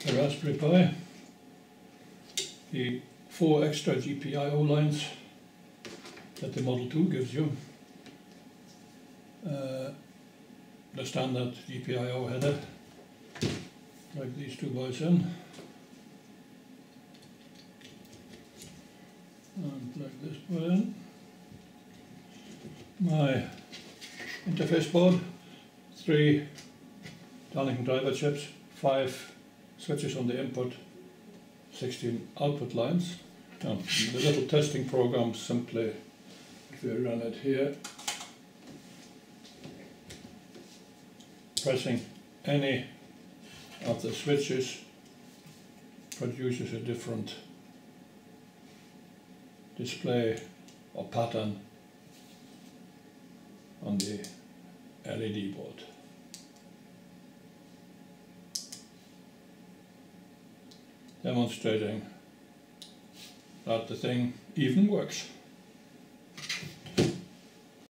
the Raspberry Pi, the 4 extra GPIO lines that the Model 2 gives you, the standard GPIO header, plug these two boys in, and plug this boy in. My interface board, 3 Darlington driver chips, 5 switches on the input, 16 output lines. Now, the little testing program simply, if we run it here, pressing any of the switches produces a different display or pattern on the LED board. Demonstrating that the thing even works.